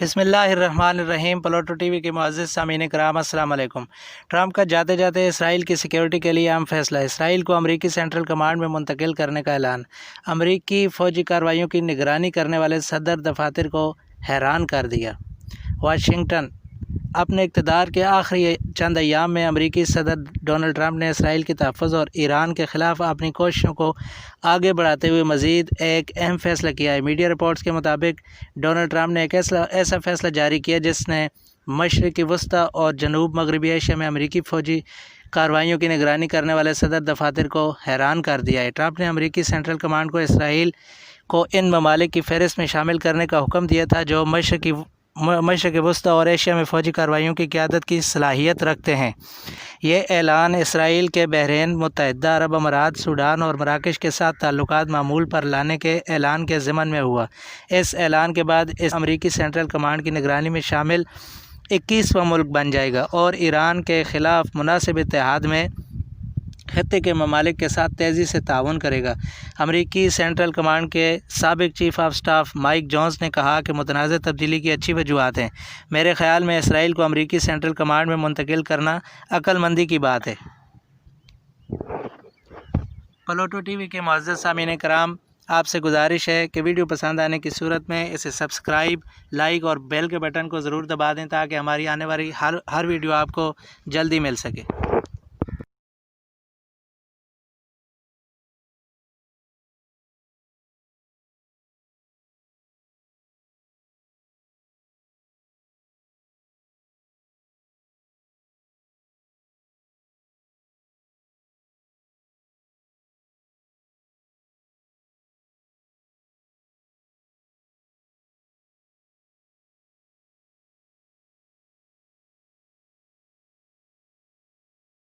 بسم اللہ الرحمن الرحیم۔ پلوٹو ٹی وی کے معزز سامعین کرام السلام علیکم۔ ٹرمپ کا جاتے جاتے اسرائیل کی سیکیورٹی کے لیے اہم فیصلہ، اسرائیل کو امریکی سینٹرل کمانڈ میں منتقل کرنے کا اعلان۔ امریکی فوجی کارروائیوں کی نگرانی کرنے والے صدر دفاتر کو حیران کر دیا۔ واشنگٹن۔ اپنے اقتدار کے آخری چند ایام میں امریکی صدر ڈونلڈ ٹرمپ نے اسرائیل کے تحفظ اور ایران کے خلاف اپنی کوششوں کو آگے بڑھاتے ہوئے مزید ایک اہم فیصلہ کیا ہے۔ میڈیا رپورٹس کے مطابق ڈونلڈ ٹرمپ نے ایک ایسا فیصلہ جاری کیا جس نے مشرقی وسطی اور جنوب مغربی ایشیا میں امریکی فوجی کارروائیوں کی نگرانی کرنے والے صدر دفاتر کو حیران کر دیا ہے۔ ٹرمپ نے امریکی سینٹرل کمانڈ کو اسرائیل کو ان ممالک کی فہرست میں شامل کرنے کا حکم دیا تھا جو مشرق وسطی اور ایشیا میں فوجی کارروائیوں کی قیادت کی صلاحیت رکھتے ہیں۔ یہ اعلان اسرائیل کے بحرین، متحدہ عرب امارات، سوڈان اور مراکش کے ساتھ تعلقات معمول پر لانے کے اعلان کے ضمن میں ہوا۔ اس اعلان کے بعد اس امریکی سینٹرل کمانڈ کی نگرانی میں شامل 21واں ملک بن جائے گا اور ایران کے خلاف مناسب اتحاد میں خطے کے ممالک کے ساتھ تیزی سے تعاون کرے گا۔ امریکی سینٹرل کمانڈ کے سابق chief of staff mic Jones نے کہا کہ متنازع تبدیلی کی اچھی وجوہات ہیں۔ میرے خیال میں اسرائیل کو امریکی سینٹرل کمانڈ میں منتقل کرنا عقل مندی کی بات ہے۔ پلوٹو ٹی وی کے معزز سامعین کرام، آپ سے گزارش ہے کہ ویڈیو پسند آنے کی صورت میں اسے سبسکرائب، لائک اور بیل کے بٹن کو ضرور دبا دیں تاکہ ہماری آنے والی ہر ویڈیو آپ کو جلدی مل سکے۔